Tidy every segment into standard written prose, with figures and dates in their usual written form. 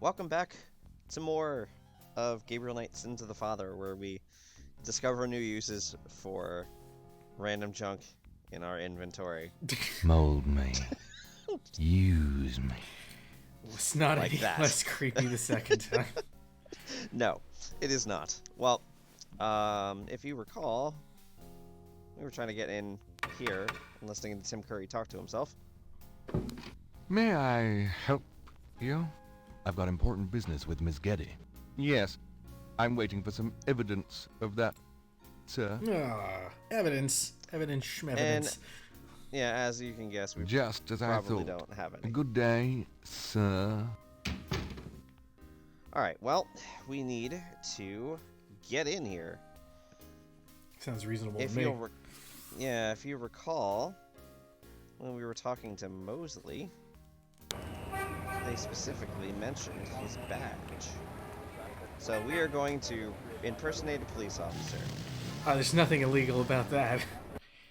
welcome back to more of Gabriel Knight's Sins of the Father, where we discover new uses for random junk in our inventory. Mold me. Use me. It's not Like any that. less creepy the second time. No, it is not. Well, if you recall, we were trying to get in here and listening to Tim Curry talk to himself. May I help you? I've got important business with Miss Getty. Yes, I'm waiting for some evidence of that, sir. Evidence. Evidence. Schmevidence. Yeah, as you can guess, we Just as I probably thought. don't have any. Good day, sir. Alright, well, we need to get in here. Sounds reasonable If to me. you'll if you recall, when we were talking to Mosley, they specifically mentioned his badge. So we are going to impersonate a police officer. Oh, there's nothing illegal about that.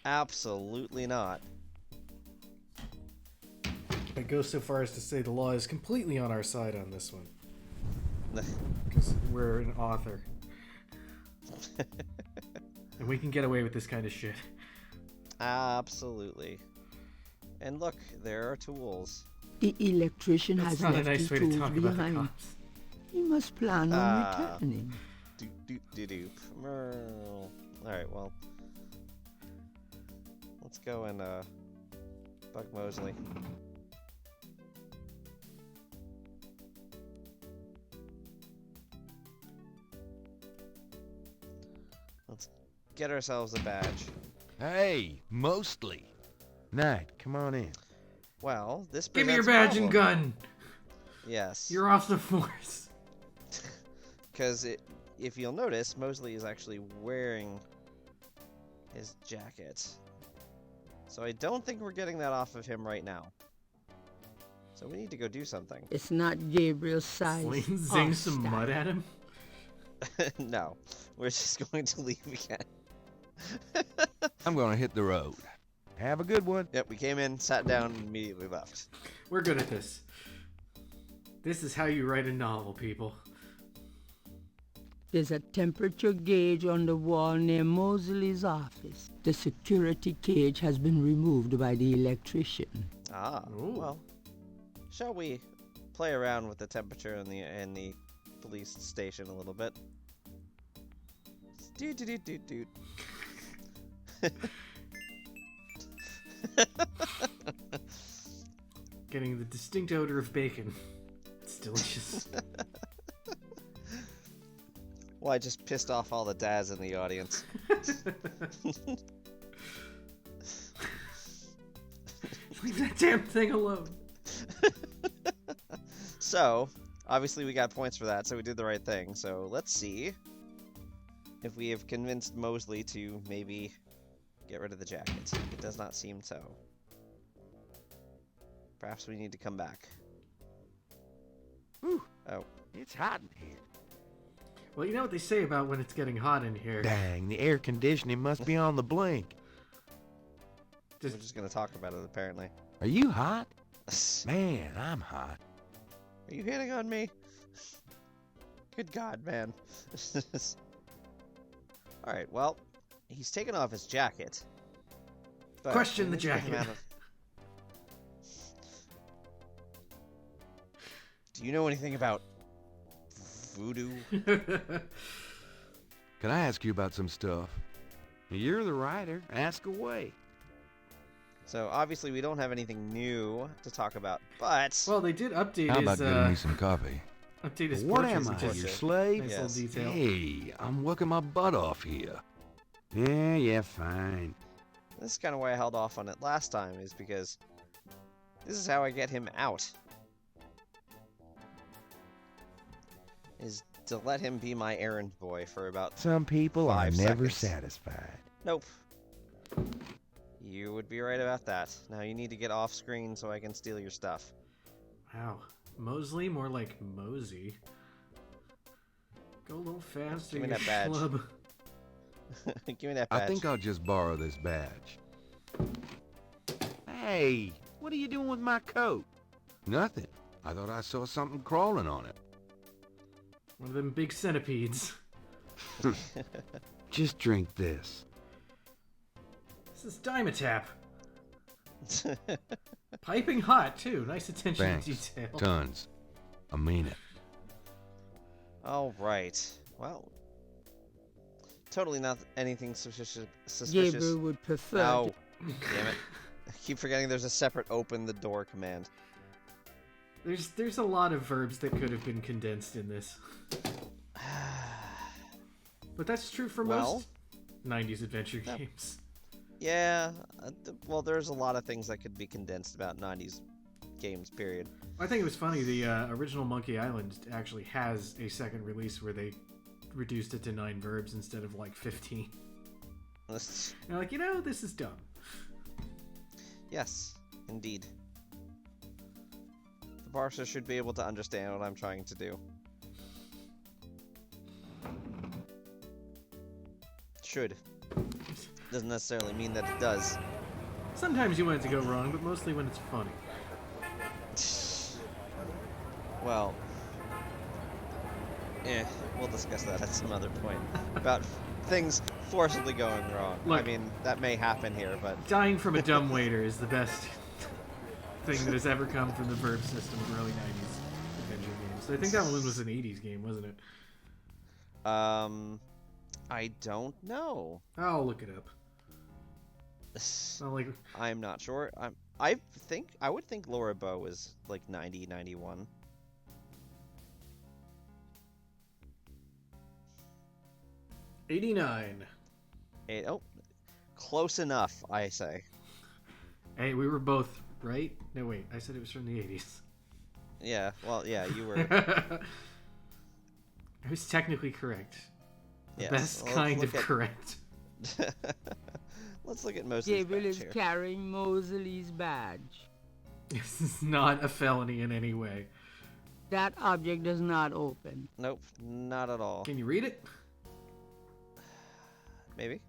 Absolutely not. I go so far as to say the law is completely on our side on this one. Because we're an author. And we can get away with this kind of shit. Absolutely. And look, there are tools. The electrician That's has not a left nice his way to tools talk about the behind. cops. He must plan on returning. Alright, well. Let's go and bug Mosley. Let's get ourselves a badge. Hey, mostly. Knight, come on in. Well, this Give me your presents a badge and problem. gun. Yes. You're off the force. Because if you'll notice, Mosley is actually wearing his jacket. So I don't think we're getting that off of him right now. So we need to go do something. It's not Gabriel's size. Zing or some style. mud at him. No, we're just going to leave again. I'm gonna hit the road. Have a good one. Yep, we came in, sat down, and immediately left. We're good at this. This is how you write a novel, people. There's a temperature gauge on the wall near Mosley's office. The security cage has been removed by the electrician. Ah, Ooh. well. Shall we play around with the temperature in the police station a little bit? Doot doot doot doot doot. Getting the distinct odor of bacon. It's delicious. Well, I just pissed off all the dads in the audience. Leave that damn thing alone. So, obviously we got points for that, so we did the right thing. So, let's see if we have convinced Mosley to maybe get rid of the jacket. It does not seem so. Perhaps we need to come back. Whew, Oh. it's hot in here. Well, you know what they say about when it's getting hot in here. Dang, the air conditioning must be on the blink. We're just going to talk about it, apparently. Are you hot? Man, I'm hot. Are you hitting on me? Good God, man. Alright, well, he's taken off his jacket. But Question we the need to get him jacket. out of- Do you know anything about voodoo? Can I ask you about some stuff? You're the writer. Ask away. So, obviously, we don't have anything new to talk about, but... Well, they did update How about his getting me some coffee? update his What portraits am and I, just your Nice slave? nice Yes. little detail. Hey, I'm working my butt off here. Yeah, fine. This is kind of why I held off on it last time, is because this is how I get him out. Is to let him be my errand boy for about... Some people are 5 never seconds. satisfied. Nope. You would be right about that. Now you need to get off screen so I can steal your stuff. Wow. Mosley, more like Mosey. Go a little faster, Give me you that badge. schlub. Give me that badge. I think I'll just borrow this badge. Hey, what are you doing with my coat? Nothing. I thought I saw something crawling on it. One of them big centipedes. Just drink this. This is Dimetap. Piping hot, too. Nice attention Thanks. to detail. Tons. I mean it. All right. Well, totally not anything suspicious. Gabriel would prefer No. Damn it. I keep forgetting there's a separate open the door command. There's a lot of verbs that could have been condensed in this. But that's true for most 90s adventure games. Yeah. Well, there's a lot of things that could be condensed about 90s games, period. I think it was funny, the original Monkey Island actually has a second release where they reduced it to 9 verbs instead of like 15. And they're like, this is dumb. Yes, indeed. The parser should be able to understand what I'm trying to do. Should. Doesn't necessarily mean that it does. Sometimes you want it to go wrong, but mostly when it's funny. Well, we'll discuss that at some other point. About things forcibly going wrong. Look, I mean, that may happen here, but... Dying from a dumbwaiter is the best thing that has ever come from the verb system of early 90s adventure games. I think that one was an 80s game, wasn't it? I don't know. I'll look it up. Not like... I'm not sure. I would think Laura Bow was like 90, 91. '89. Close enough, I say. Hey, we were both right? No, wait. I said it was from the 80s. Yeah, well, yeah, you were. I was technically correct. The Yes. best Well, kind of correct. Let's look at Mosley's Gabriel badge is here. carrying Mosley's badge. This is not a felony in any way. That object does not open. Nope, not at all. Can you read it? Maybe?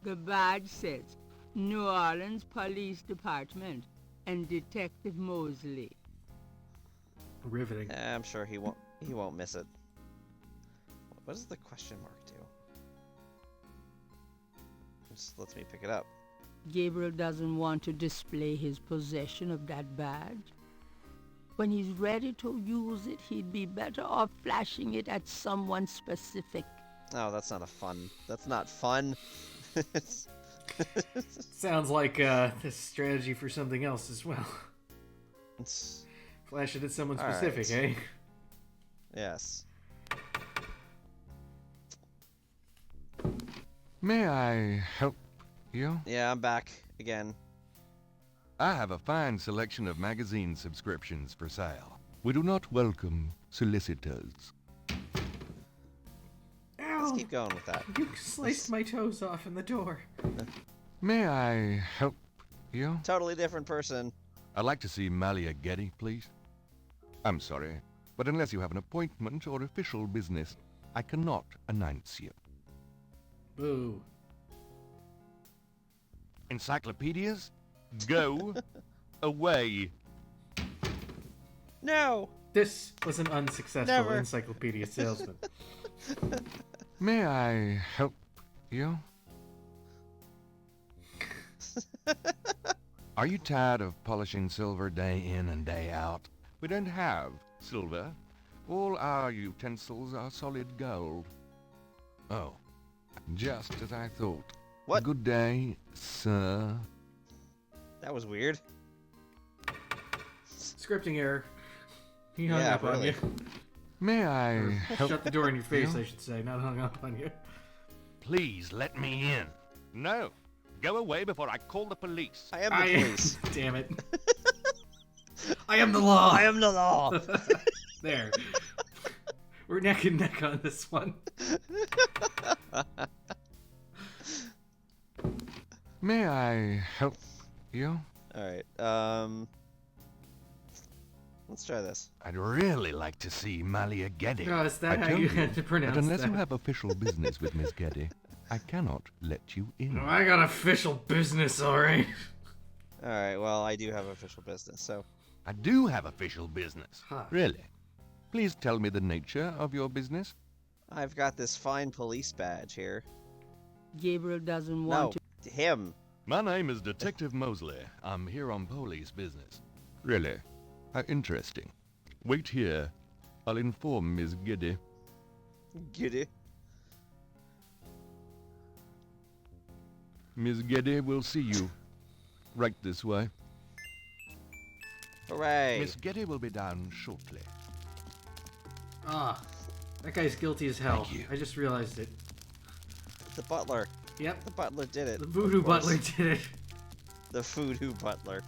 The badge says New Orleans Police Department and Detective Mosley. Riveting. I'm sure he won't miss it. What does the question mark do? Just lets me pick it up. Gabriel doesn't want to display his possession of that badge. When he's ready to use it, he'd be better off flashing it at someone specific. Oh, that's not fun. That's not fun. Sounds like this strategy for something else as well. Flash it at someone specific, right. eh? Yes. May I help you? Yeah, I'm back again. I have a fine selection of magazine subscriptions for sale. We do not welcome solicitors. Let's keep going with that. You sliced my toes off in the door. May I help you? Totally different person. I'd like to see Malia Getty, please. I'm sorry, but unless you have an appointment or official business, I cannot announce you. Boo. Encyclopedias? Go away. No! This was an unsuccessful Never. encyclopedia salesman. May I help you? Are you tired of polishing silver day in and day out? We don't have silver. All our utensils are solid gold. Oh, just as I thought. What? Good day, sir. That was weird. Scripting error. He hung Yeah, up on really. you. May I help? Shut the door in your face, you? I should say, not hung up on you. Please let me in. No. Go away before I call the police. I am the police. Damn it. I am the law. I am the law. There. We're neck and neck on this one. May I help you? Alright, let's try this. I'd really like to see Malia Getty. Oh, is that I how told you had to pronounce but unless that? you have official business with Miss Getty, I cannot let you in. Oh, I got official business, alright. Alright, well, I do have official business, so I do have official business. Huh. Really? Please tell me the nature of your business. I've got this fine police badge here. Gabriel doesn't want No, him. My name is Detective Mosley. I'm here on police business. Really? How interesting. Wait here. I'll inform Miss Giddy. Giddy. Miss Giddy will see you. Right this way. Hooray. Miss Giddy will be down shortly. Ah, that guy's guilty as hell. Thank you. I just realized it. The butler. Yep, The butler did it. the of voodoo course. butler did it. The voodoo butler.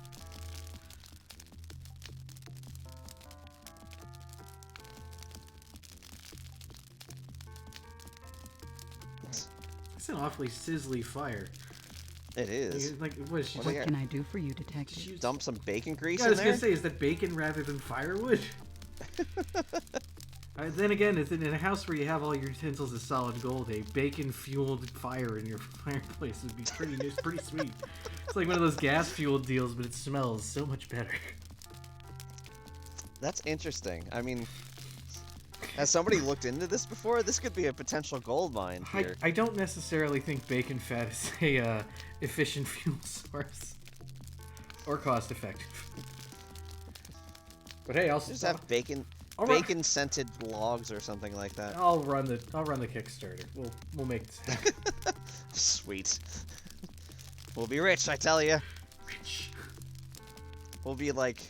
It's an awfully sizzly fire. It is. Like, what is she? What Like, Yeah. Can I do for you, detective? she- Dump some bacon grease I in was there? gonna say, is that bacon rather than firewood? Then again, it's in a house where you have all your utensils of solid gold, a bacon-fueled fire in your fireplace would be pretty sweet. It's like one of those gas-fueled deals, but it smells so much better. That's interesting. I mean, has somebody looked into this before? This could be a potential gold mine here. I don't necessarily think bacon fat is a efficient fuel source or cost-effective. But hey, I'll Just have bacon scented logs or something like that. I'll run the Kickstarter. We'll make this happen. Sweet. We'll be rich, I tell you. Rich. We'll be like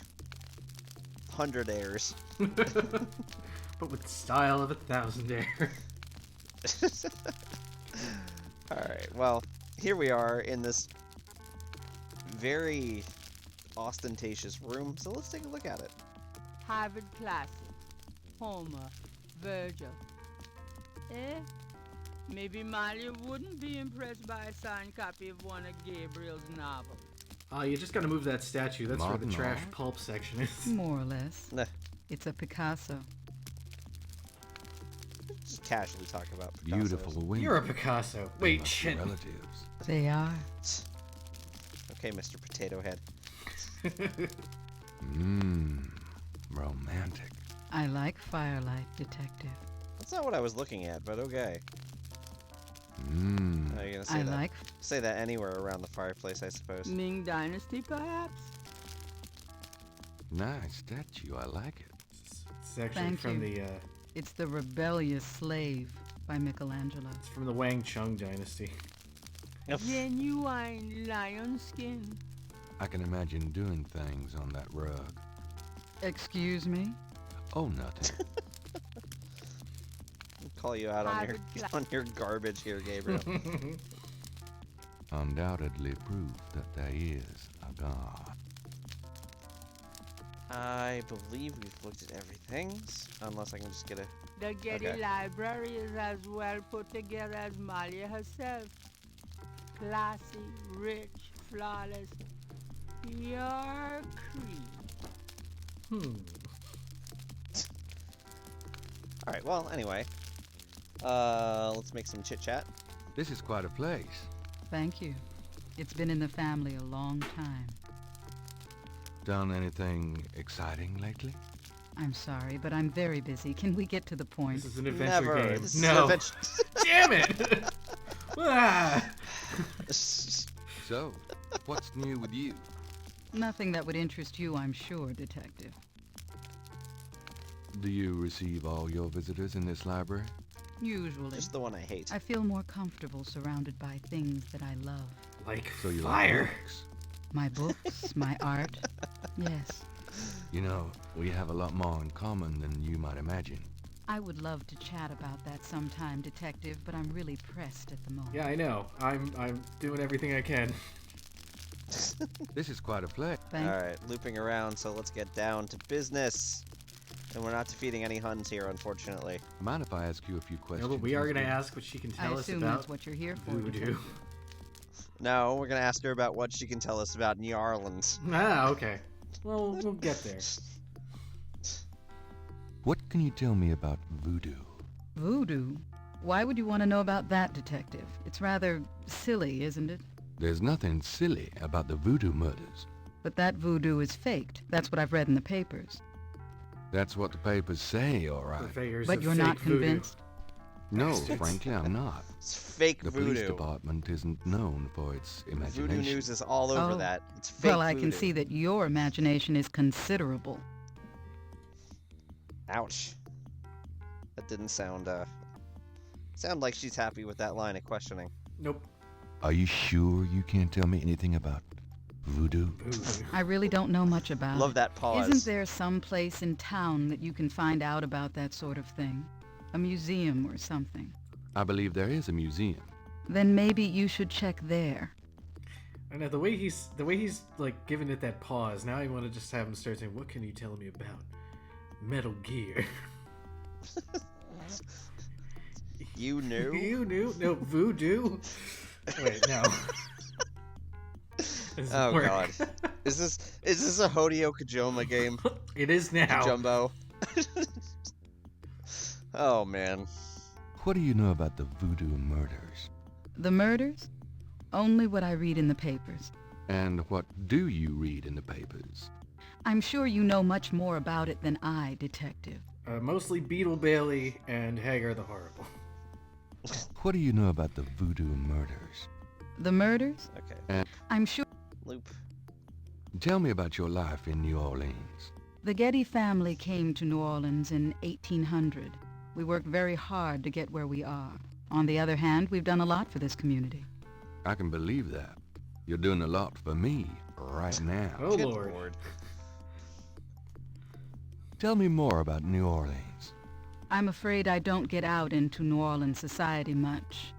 100 heirs. But with the style of 1,000 heir. Alright, well, here we are in this very ostentatious room, so let's take a look at it. Harvard Classic, Homer, Virgil. Maybe Malia wouldn't be impressed by a signed copy of one of Gabriel's novels. You just gotta move that statue. That's where the Modern trash art? pulp section is. More or less. Nah, It's a Picasso. just casually talk about Picassos. Beautiful wings. You're a Picasso. They Wait, must be shit. relatives. They are. Okay, Mr. Potato Head. Mmm. Romantic. I like firelight, detective. That's not what I was looking at, but okay. Mmm. Are you gonna say I that? like. Say that anywhere around the fireplace, I suppose. Ming Dynasty, perhaps? Nice statue. I like it. It's actually Thank from you. the It's The Rebellious Slave by Michelangelo. it's from the Wang Chung dynasty. Genuine lion skin. I can imagine doing things on that rug. Excuse me? Oh, nothing. Call you out on your Harvard on your garbage here, Gabriel. Undoubtedly proof that there is a God. I believe we've looked at everything, unless I can just get a... The Getty Okay. Library is as well put together as Malia herself. Classy, rich, flawless. Your creed. Alright, well, anyway. Let's make some chit-chat. This is quite a place. Thank you. It's been in the family a long time. Done anything exciting lately? I'm sorry, but I'm very busy. Can we get to the point? This is an adventure Never. game. This is No. an adventure... Damn it! Ah! So, what's new with you? Nothing that would interest you, I'm sure, detective. Do you receive all your visitors in this library? Usually. Just the one I hate. I feel more comfortable surrounded by things that I love. Like So you fire. like books? My books, my art. Yes. You know, we have a lot more in common than you might imagine. I would love to chat about that sometime, detective, but I'm really pressed at the moment. Yeah, I know. I'm doing everything I can. This is quite a place. Thank Alright, looping around, so let's get down to business. And we're not defeating any Huns here, unfortunately. Mind if I ask you a few questions? No, but we are gonna Miss ask what she can I tell us assume about that's what you're here for. voodoo. detective. No, we're gonna ask her about what she can tell us about New Orleans. Ah, okay. Well, we'll get there. What can you tell me about voodoo? Voodoo? Why would you want to know about that, detective? It's rather silly, isn't it? There's nothing silly about the voodoo murders. But that voodoo is faked. That's what I've read in the papers. That's what the papers say, all right. Purveyors But of you're fake not voodoo. convinced? No, Bastards. frankly, I'm not. It's fake The voodoo. police department isn't known for its imagination. Voodoo news is all over Oh. that. It's fake Well, I voodoo. can see that your imagination is considerable. Ouch. That didn't sound like she's happy with that line of questioning. Nope. Are you sure you can't tell me anything about voodoo? Voodoo. I really don't know much about Love it. that pause. Isn't there some place in town that you can find out about that sort of thing? A museum or something? I believe there is a museum. Then maybe you should check there. I know the way he's like giving it that pause. Now I want to just have him start saying, "What can you tell me about Metal Gear?" You knew? You knew? No, voodoo. Wait, no. This Oh work. god. Is this a Hideo Kojima game? It is now. Jumbo. Oh man. What do you know about the voodoo murders? The murders? Only what I read in the papers. And what do you read in the papers? I'm sure you know much more about it than I, Detective. Mostly Beetle Bailey and Hagar the Horrible. What do you know about the voodoo murders? The murders? Okay. I'm sure Loop. Tell me about your life in New Orleans. the Getty family came to New Orleans in 1800. We worked very hard to get where we are. On the other hand, we've done a lot for this community. I can believe that. You're doing a lot for me right now. Oh, Good Lord. Tell me more about New Orleans. I'm afraid I don't get out into New Orleans society much.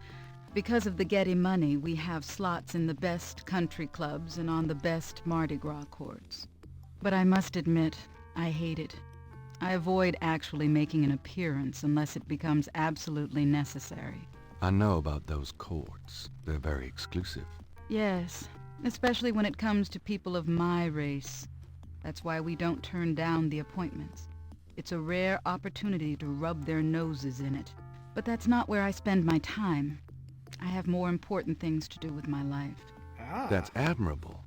Because of the Getty money, we have slots in the best country clubs and on the best Mardi Gras courts. But I must admit, I hate it. I avoid actually making an appearance unless it becomes absolutely necessary. I know about those courts. They're very exclusive. Yes, especially when it comes to people of my race. That's why we don't turn down the appointments. It's a rare opportunity to rub their noses in it. But that's not where I spend my time. I have more important things to do with my life. Ah. That's admirable.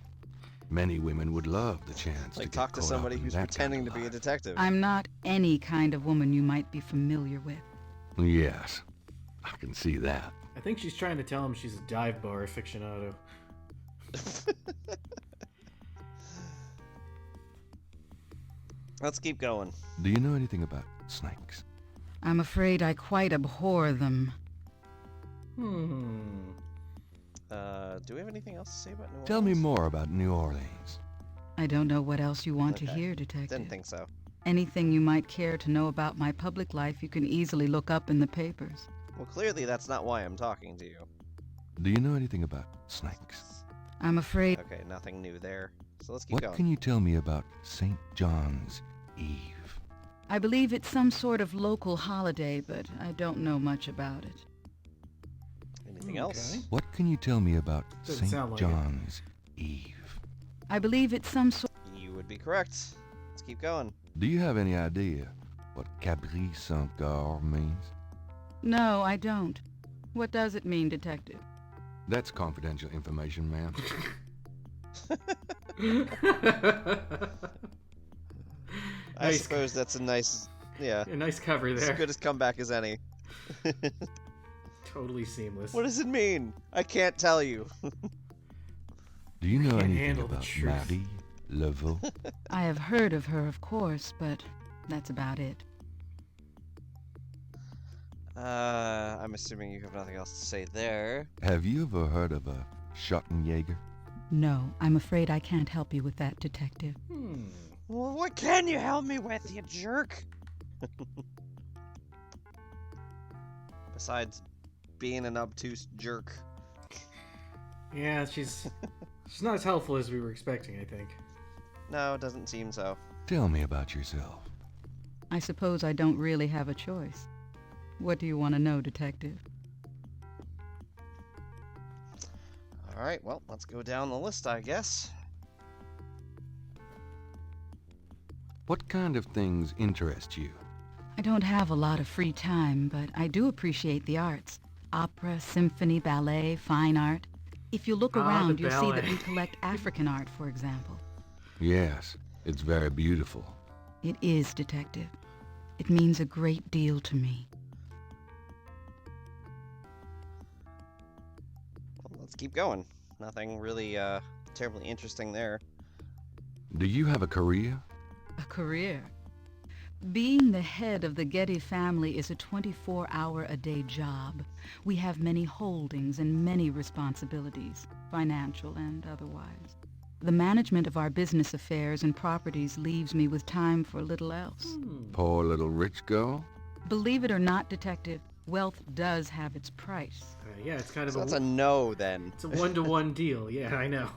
Many women would love the chance to Like get talk to caught somebody up in who's that pretending kind to of be a life. detective. I'm not any kind of woman you might be familiar with. Yes, I can see that. I think she's trying to tell him she's a dive bar aficionado. Let's keep going. Do you know anything about snakes? I'm afraid I quite abhor them. Do we have anything else to say about New Orleans? Tell me more about New Orleans. I don't know what else you want to Okay. hear, Detective. Didn't think so. Anything you might care to know about my public life you can easily look up in the papers. Well, clearly that's not why I'm talking to you. Do you know anything about snakes? I'm afraid Okay, nothing new there. So let's keep What going. can you tell me about St. John's Eve? I believe it's some sort of local holiday, but I don't know much about it. Anything else? Okay. What can you tell me about Doesn't St. sound like it. John's Eve? I believe it's some sort. You would be correct. Let's keep going. Do you have any idea what Cabri Saint-Gar means? No, I don't. What does it mean, Detective? That's confidential information, ma'am. I Nice. suppose that's a nice, yeah, A nice cover as there. good as comeback as any. Totally seamless. What does it mean? I can't tell you. Do you know Can't anything handle the about truth. Marie Laveau? I have heard of her, of course, but that's about it. I'm assuming you have nothing else to say there. Have you ever heard of a Schottenjäger? No, I'm afraid I can't help you with that, Detective. Well, what can you help me with, you jerk? Besides being an obtuse jerk. Yeah, she's not as helpful as we were expecting, I think. No, it doesn't seem so. Tell me about yourself. I suppose I don't really have a choice. What do you want to know, Detective? Alright, well, let's go down the list, I guess. What kind of things interest you? I don't have a lot of free time, but I do appreciate the arts. Opera, symphony, ballet, fine art. If you look Ah, the around, you'll see that ballet. we collect African art, for example. Yes, it's very beautiful. It is, Detective. It means a great deal to me. Well, let's keep going. Nothing really terribly interesting there. Do you have a career? A career? Being the head of the Getty family is a 24-hour-a-day job. We have many holdings and many responsibilities, financial and otherwise. The management of our business affairs and properties leaves me with time for little else. Poor little rich girl? Believe it or not, Detective, wealth does have its price. Yeah, it's kind of So that's a no, then. It's a one-to-one deal. Yeah, I know.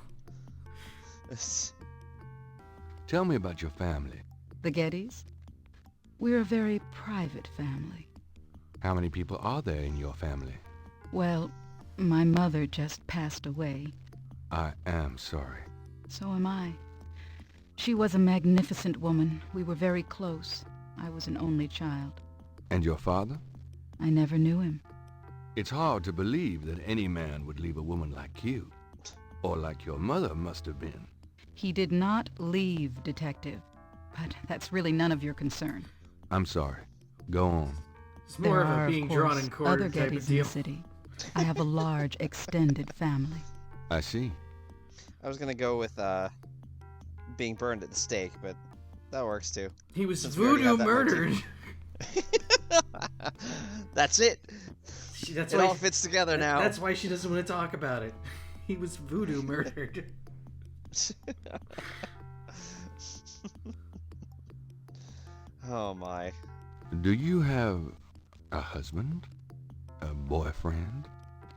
Tell me about your family. The Gettys? We're a very private family. How many people are there in your family? Well, my mother just passed away. I am sorry. So am I. She was a magnificent woman. We were very close. I was an only child. And your father? I never knew him. It's hard to believe that any man would leave a woman like you. Or like your mother must have been. He did not leave, Detective. But that's really none of your concern. I'm sorry. Go on. It's more There of are, a being of course, drawn in court other type Gettys of in deal. the city. I have a large, extended family. I see. I was gonna go with being burned at the stake, but that works too. He was Since we already voodoo have that murdered. That's it. That's It why all fits together now. That's why she doesn't want to talk about it. He was voodoo murdered. Oh my. Do you have a husband? A boyfriend?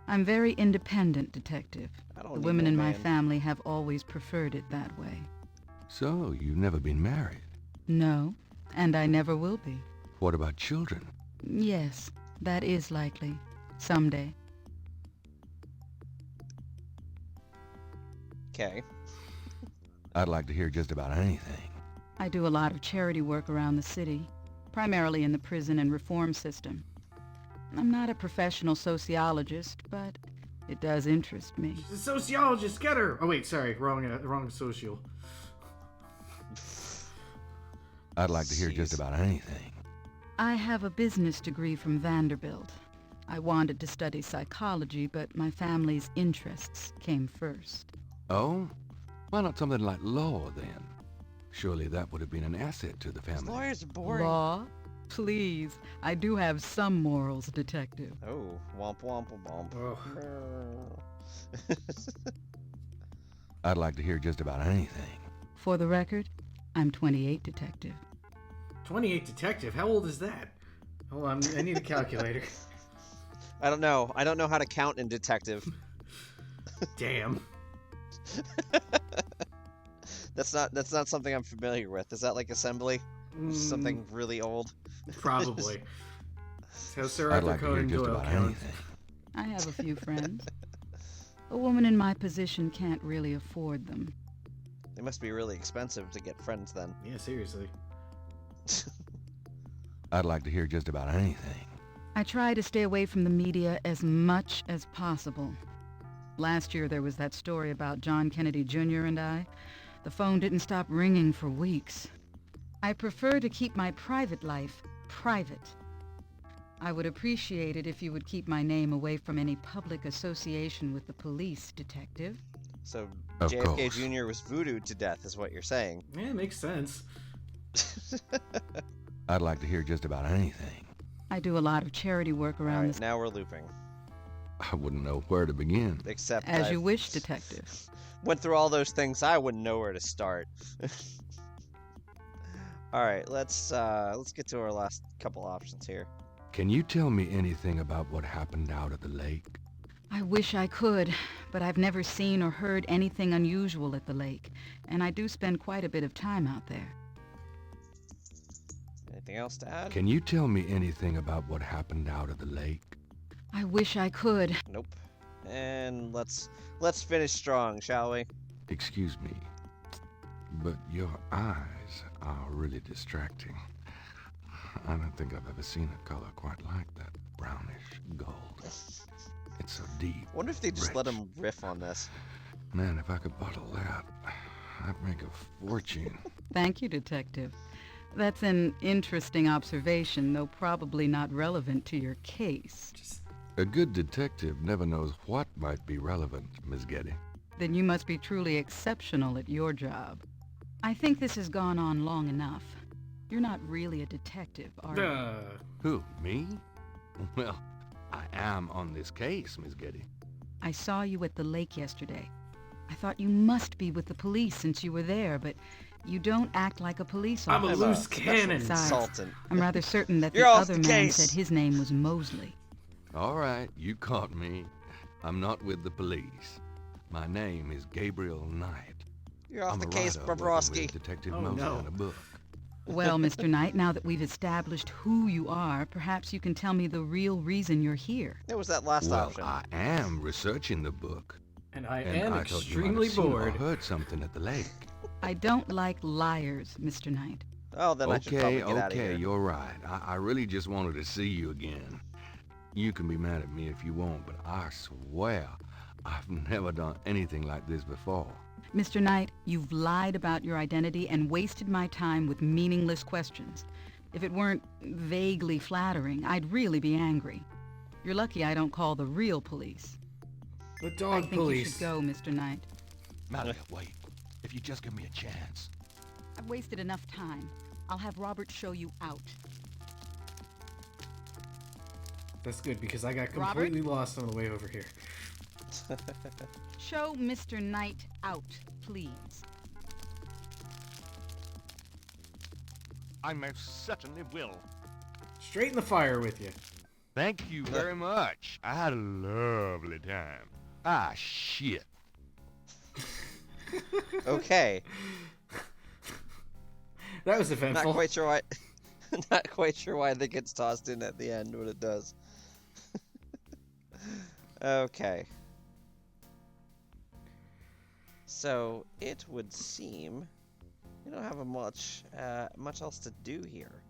I'm very independent, Detective. I don't The need women no in my man. family have always preferred it that way. So, you've never been married? No, and I never will be. What about children? Yes, that is likely. Someday. Okay. I'd like to hear just about anything. I do a lot of charity work around the city, primarily in the prison and reform system. I'm not a professional sociologist, but it does interest me. She's a sociologist. Get her. Oh wait, sorry, wrong social. I'd like to hear Jeez. just about anything. I have a business degree from Vanderbilt. I wanted to study psychology, but my family's interests came first. Oh? Why not something like law, then? Surely that would have been an asset to the family. Lawyers are boring. Law? Please, I do have some morals, Detective. Oh, womp womp womp. Oh. I'd like to hear just about anything. For the record, I'm 28, Detective. 28 detective. How old is that? Hold on, I need a calculator. I don't know. I don't know how to count in detective. Damn. That's not something I'm familiar with. Is that like assembly? Something really old? Probably. That's how Sir I'd Arthur like to hear Conan just Doyle about counts. anything. I have a few friends. A woman in my position can't really afford them. They must be really expensive to get friends then. Yeah, seriously. I'd like to hear just about anything. I try to stay away from the media as much as possible. Last year there was that story about John Kennedy Jr. and I. The phone didn't stop ringing for weeks. I prefer to keep my private life private. I would appreciate it if you would keep my name away from any public association with the police, Detective. So Of JFK course. Jr. was voodooed to death, is what you're saying. Yeah, it makes sense. I'd like to hear just about anything. I do a lot of charity work around Alright, this. now we're looping. I wouldn't know where to begin. Except As you I've wish, Detective. went through all those things, I wouldn't know where to start. Alright, let's get to our last couple options here. Can you tell me anything about what happened out at the lake? I wish I could, but I've never seen or heard anything unusual at the lake, and I do spend quite a bit of time out there. Anything else to add? Can you tell me anything about what happened out at the lake? I wish I could. Nope. And let's finish strong, shall we? Excuse me, but your eyes are really distracting. I don't think I've ever seen a color quite like that. Brownish gold. It's so deep. Wonder if they just let rich. him riff on this. Man, if I could bottle that, I'd make a fortune. Thank you, Detective. That's an interesting observation, though probably not relevant to your case. A good detective never knows what might be relevant, Miss Getty. Then you must be truly exceptional at your job. I think this has gone on long enough. You're not really a detective, are you? Who, me? Well, I am on this case, Miss Getty. I saw you at the lake yesterday. I thought you must be with the police since you were there, but you don't act like a police I'm officer. a loose cannon. Besides, Consultant. I'm rather certain that You're the off other the man case. said his name was Mosley. All right, you caught me. I'm not with the police. My name is Gabriel Knight. You're off I'm the a case, writer working Bobrovsky. with Detective Oh, Mosley no. on a book. Well, Mr. Knight, now that we've established who you are, perhaps you can tell me the real reason you're here. It was that last Well, option. I am researching the book. And I And am I thought you might extremely have seen or bored. heard something at the lake. I don't like liars, Mr. Knight. Oh, then I should probably Okay, get out of here. you're right. I really just wanted to see you again. You can be mad at me if you want, but I swear I've never done anything like this before. Mr. Knight, you've lied about your identity and wasted my time with meaningless questions. If it weren't vaguely flattering, I'd really be angry. You're lucky I don't call the real police. The I dog think you police. should go, Mr. Knight. Malika, wait. If you just give me a chance. I've wasted enough time. I'll have Robert show you out. That's good because I got Robert? completely lost on the way over here. Show Mr. Knight out, please. I most certainly will. Straight in the fire with you. Thank you very much. I had a lovely time. Ah, shit. Okay. That was Not eventful. quite sure why. Not quite sure why that gets tossed in at the end, but it does. Okay. So it would seem we don't have much else to do here.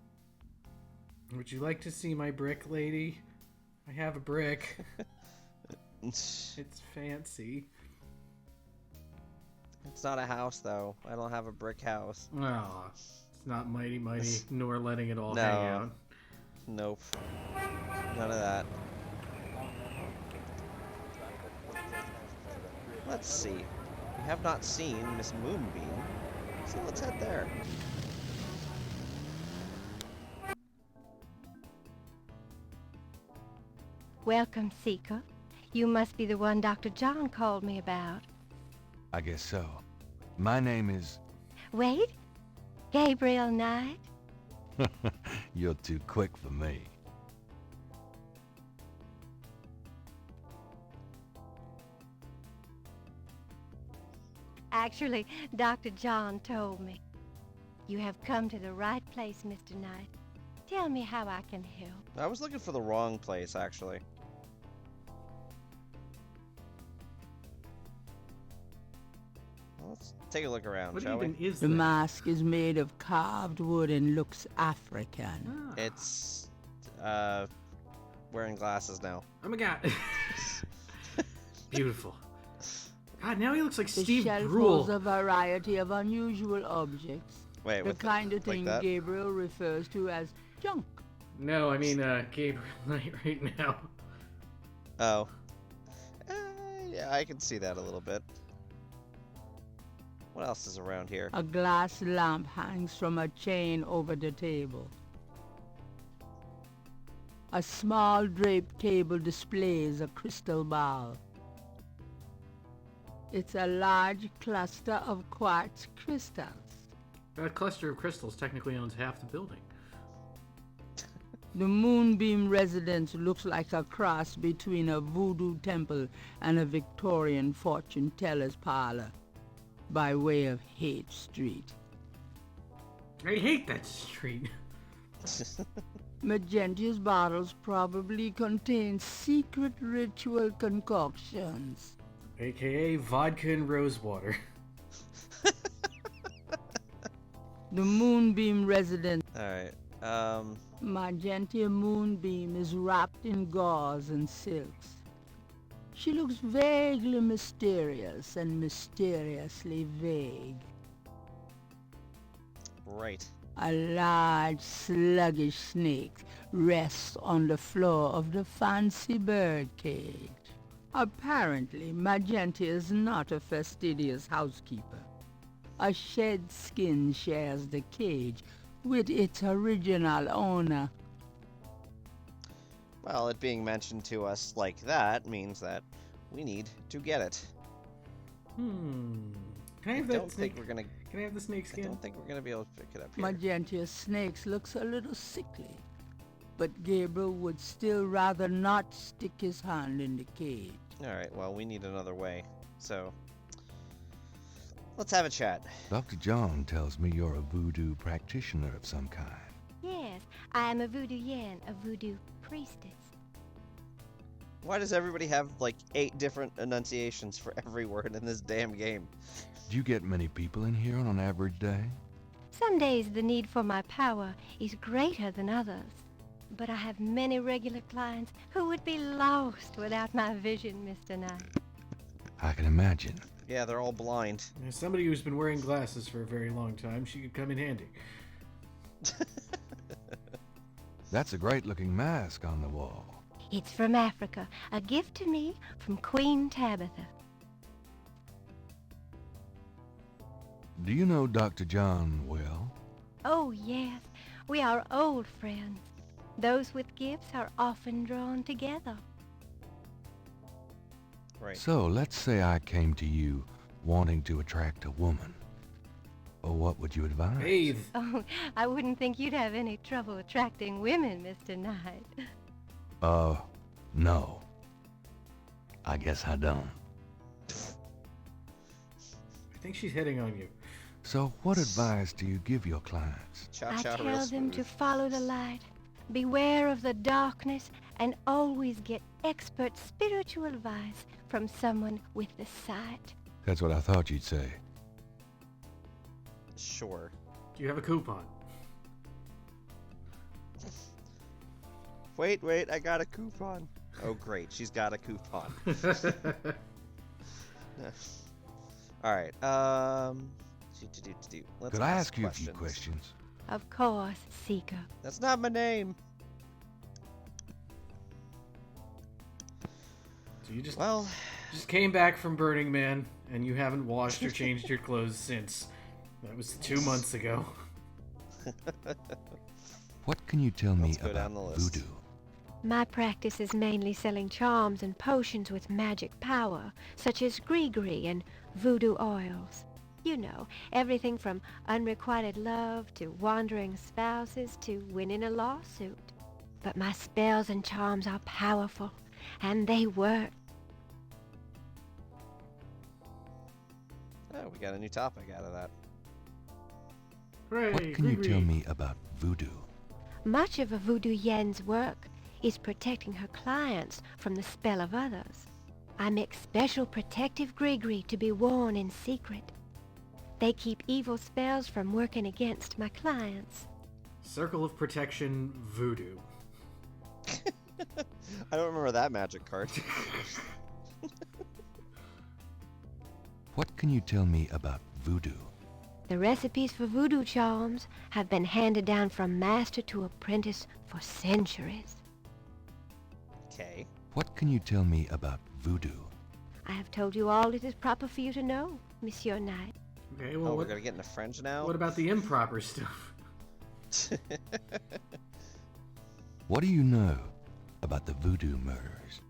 Would you like to see my brick, lady? I have a brick. It's fancy. It's not a house, though. I don't have a brick house. Oh, it's not mighty, nor letting it all No. hang out. Nope. None of that. Let's see. We have not seen Miss Moonbeam, so let's head there. Welcome, Seeker. You must be the one Dr. John called me about. I guess so. My name is... Wait, Gabriel Knight? You're too quick for me. Actually, Dr. John told me. You have come to the right place, Mr. Knight. Tell me how I can help. I was looking for the wrong place, actually. Well, let's take a look around, What shall we? even is The that? mask is made of carved wood and looks African. Ah, It's, wearing glasses now. oh my god. Beautiful. God, now he looks like The Steve shelf Brule. holds a variety of unusual objects. Wait, The with kind of like thing that? Gabriel refers to as junk. No, I mean, Gabriel Knight right now. Oh. Yeah, I can see that a little bit. What else is around here? A glass lamp hangs from a chain over the table. A small draped table displays a crystal ball. It's a large cluster of quartz crystals. That cluster of crystals technically owns half the building. The Moonbeam residence looks like a cross between a voodoo temple and a Victorian fortune teller's parlor, by way of Hate Street. I hate that street. Magentia's bottles probably contain secret ritual concoctions. AKA vodka and rosewater. The Moonbeam residence. Alright, Magentia Moonbeam is wrapped in gauze and silks. She looks vaguely mysterious and mysteriously vague. Right. A large, sluggish snake rests on the floor of the fancy bird cage. Apparently, Magenta is not a fastidious housekeeper. A shed skin shares the cage with its original owner. Well, it being mentioned to us like that means that we need to get it. Can I I have don't that snake? think we're gonna. Can I have the snake I skin? don't think we're gonna be able to pick it up here. Magentia's snakes looks a little sickly, but Gabriel would still rather not stick his hand in the cage. Alright, well, we need another way. So, let's have a chat. Dr. John tells me you're a voodoo practitioner of some kind. Yes, I am a voodoo yen, a voodoo priestess. Why does everybody have, like, 8 different enunciations for every word in this damn game? Do you get many people in here on an average day? Some days the need for my power is greater than others. But I have many regular clients who would be lost without my vision, Mr. Knight. I can imagine. Yeah, they're all blind. As somebody who's been wearing glasses for a very long time, she could come in handy. That's a great-looking mask on the wall. It's from Africa, a gift to me from Queen Tabitha. Do you know Dr. John well? Oh, yes, we are old friends. Those with gifts are often drawn together. Right. So, let's say I came to you wanting to attract a woman. Well, what would you advise? Bathe. Oh, I wouldn't think you'd have any trouble attracting women, Mr. Knight. No. I guess I don't. I think she's hitting on you. So, what advice do you give your clients? Cha I cha real tell them to smooth. follow the light, beware of the darkness, and always get expert spiritual advice from someone with the sight. That's what I thought you'd say. Sure. Do you have a coupon? Wait, I got a coupon. Oh, great, she's got a coupon. Alright, let's Could I ask you a few questions. questions? Of course, Seeker. That's not my name. So you just Well, came back from Burning Man, and you haven't washed or changed your clothes since. That was 2 months ago. What can you tell me Let's go about down the list. voodoo? My practice is mainly selling charms and potions with magic power, such as gree-gree and voodoo oils. You know, everything from unrequited love to wandering spouses to winning a lawsuit. But my spells and charms are powerful, and they work. oh, we got a new topic out of that. Hooray, What can you Gree-gree. tell me about voodoo? Much of a voodoo yen's work is protecting her clients from the spell of others. I make special protective gree-gree to be worn in secret. They keep evil spells from working against my clients. Circle of Protection Voodoo. I don't remember that magic card. What can you tell me about voodoo? The recipes for voodoo charms have been handed down from master to apprentice for centuries. Okay. What can you tell me about voodoo? I have told you all it is proper for you to know, Monsieur Knight. Okay, well, Oh, we're what, gonna get into French now? what about the improper stuff? What do you know about the voodoo murders?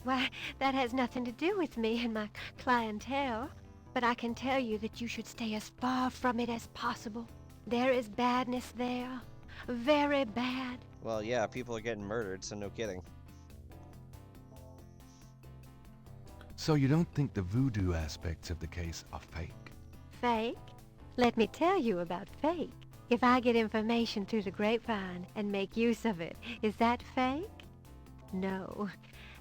Why, that has nothing to do with me and my clientele. But I can tell you that you should stay as far from it as possible. There is badness there. Very bad. Well, yeah, people are getting murdered, so no kidding. So you don't think the voodoo aspects of the case are fake? Fake? Let me tell you about fake. If I get information through the grapevine and make use of it, is that fake? No,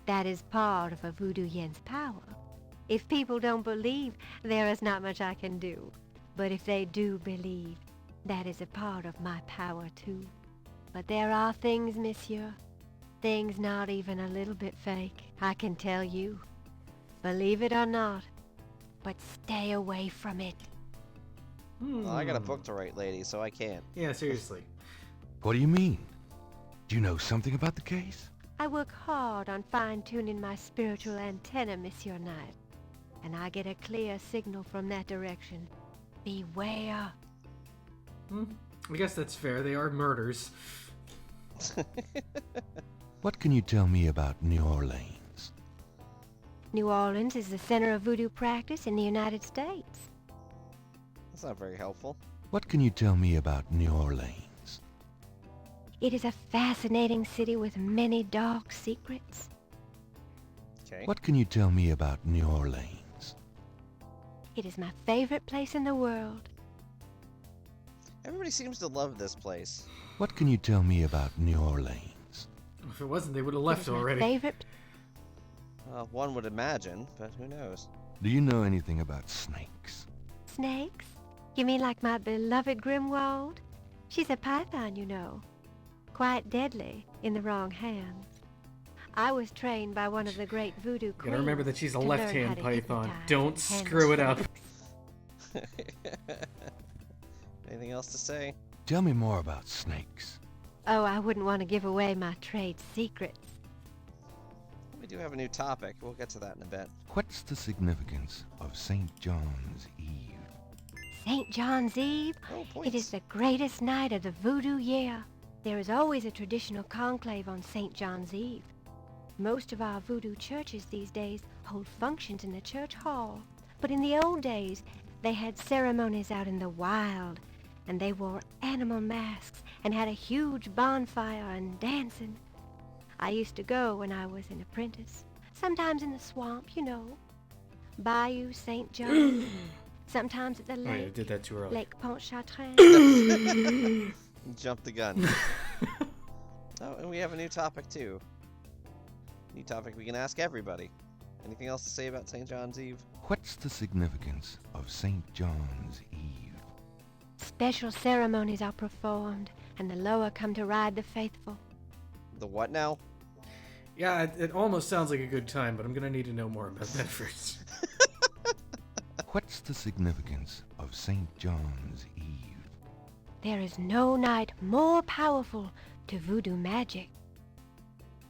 that is part of a voodoo yen's power. If people don't believe, there is not much I can do. But if they do believe, that is a part of my power too. But there are things, monsieur, things not even a little bit fake, I can tell you. Believe it or not, but stay away from it. Well, I got a book to write, lady, so I can't. Yeah, seriously. What do you mean? Do you know something about the case? I work hard on fine-tuning my spiritual antenna, Monsieur Knight. And I get a clear signal from that direction. Beware. I guess that's fair. They are murders. What can you tell me about New Orleans? New Orleans is the center of voodoo practice in the United States. That's not very helpful. What can you tell me about New Orleans? It is a fascinating city with many dark secrets. Okay. What can you tell me about New Orleans? It is my favorite place in the world. Everybody seems to love this place. What can you tell me about New Orleans? If it wasn't, they would have It left is my already. favorite. One would imagine, but who knows? Do you know anything about snakes? Snakes? You mean like my beloved Grimwald? She's a python, you know. Quite deadly in the wrong hands. I was trained by one of the great voodoo queens. Gotta remember that she's a to learn left-hand how to python. hypnotize Don't and handle screw it up. snakes. Anything else to say? Tell me more about snakes. Oh, I wouldn't want to give away my trade secrets. We do have a new topic. We'll get to that in a bit. What's the significance of St. John's Eve? St. John's Eve? Oh, points. It is the greatest night of the voodoo year. There is always a traditional conclave on St. John's Eve. Most of our voodoo churches these days hold functions in the church hall. But in the old days, they had ceremonies out in the wild, and they wore animal masks and had a huge bonfire and dancing. I used to go when I was an apprentice. Sometimes in the swamp, you know. Bayou St. John. Sometimes at the Oh yeah, I lake. did that too early. Lake Pontchartrain. Jump the gun. Oh, and we have a new topic too. New topic we can ask everybody. Anything else to say about St. John's Eve? What's the significance of St. John's Eve? Special ceremonies are performed, and the Loa come to ride the faithful. The what now? Yeah, it almost sounds like a good time, but I'm gonna need to know more about that first. What's the significance of St. John's Eve? There is no night more powerful to voodoo magic.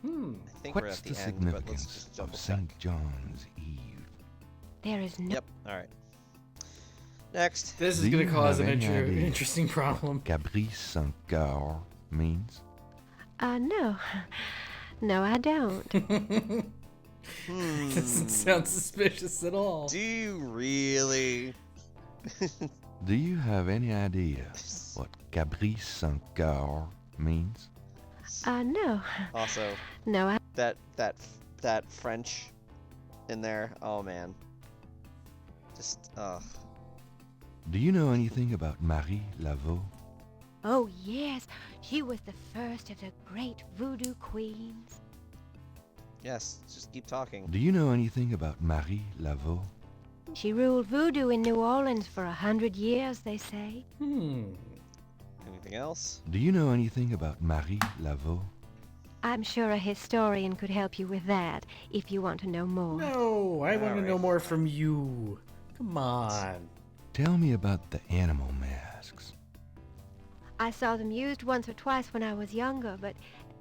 I think we're What's at the the end, but let's significance just of double check. St. John's Eve? There is no... Yep, alright. Next. This is Do gonna you cause have an any idea? interesting problem. Caprice sans cœur means? No. No, I don't. Doesn't sound suspicious at all. Do you really? Do you have any idea what caprice sans cœur means? No. Also, No, I... that French in there, oh man. Just, Do you know anything about Marie Laveau? Oh, yes. She was the first of the great voodoo queens. yes, just keep talking. Do you know anything about Marie Laveau? She ruled voodoo in New Orleans for 100 years, they say. Anything else? Do you know anything about Marie Laveau? I'm sure a historian could help you with that, if you want to know more. No, I want to know Alright. more from you. Come on. Tell me about the animal masks. I saw them used once or twice when I was younger, but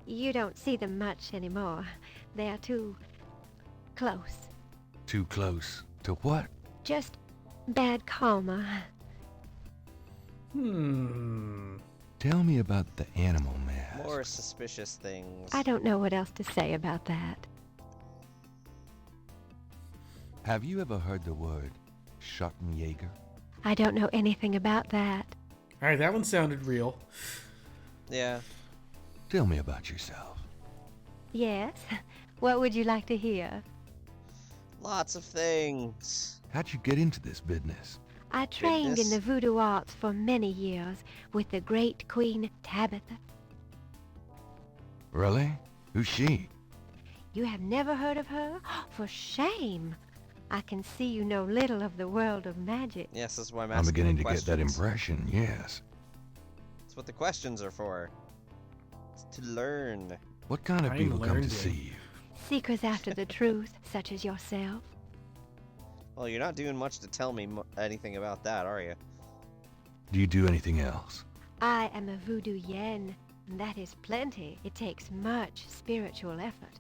you don't see them much anymore. They are too close. Too close to what? Just bad karma. Tell me about the animal masks. More suspicious things. I don't know what else to say about that. Have you ever heard the word Schottenjäger? I don't know anything about that. Alright, that one sounded real. Yeah. Tell me about yourself. Yes? What would you like to hear? Lots of things. How'd you get into this business? I trained in Goodness. the voodoo arts for many years with the great Queen Tabitha. Really? Who's she? You have never heard of her? For shame! I can see you know little of the world of magic. Yes, that's why I'm I'm asking beginning the to get that questions. impression, yes. That's what the questions are for. It's to learn. What kind of I'm people come to learned see it. you? Seekers after the truth, such as yourself. Well, you're not doing much to tell me anything about that, are you? Do you do anything else? I am a voodoo yen. That is plenty. It takes much spiritual effort.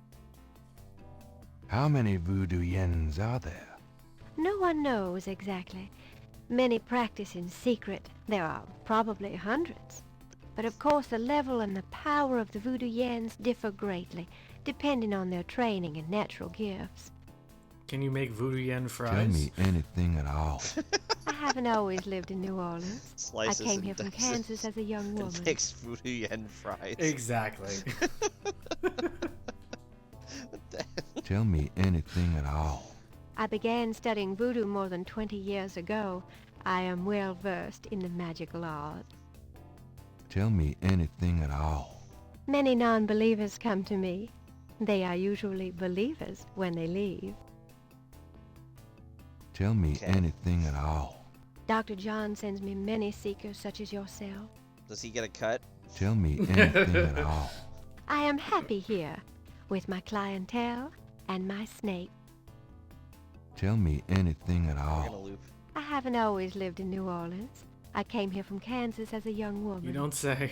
How many voodoo yens are there? No one knows exactly. Many practice in secret. There are probably hundreds. But of course the level and the power of the voodoo yens differ greatly, depending on their training and natural gifts. Can you make voodoo yen fries? Tell me anything at all. I haven't always lived in New Orleans. Slices I came and here from dices Kansas as a young woman. And makes voodoo yen fries. Exactly. Tell me anything at all. I began studying voodoo more than 20 years ago. I am well versed in the magical art. Tell me anything at all. Many non-believers come to me. They are usually believers when they leave. Tell me Okay. anything at all. Dr. John sends me many seekers such as yourself. Does he get a cut? Tell me anything at all. I am happy here with my clientele and my snake. Tell me anything at We're gonna all. loop. I haven't always lived in New Orleans. I came here from Kansas as a young woman. You don't say.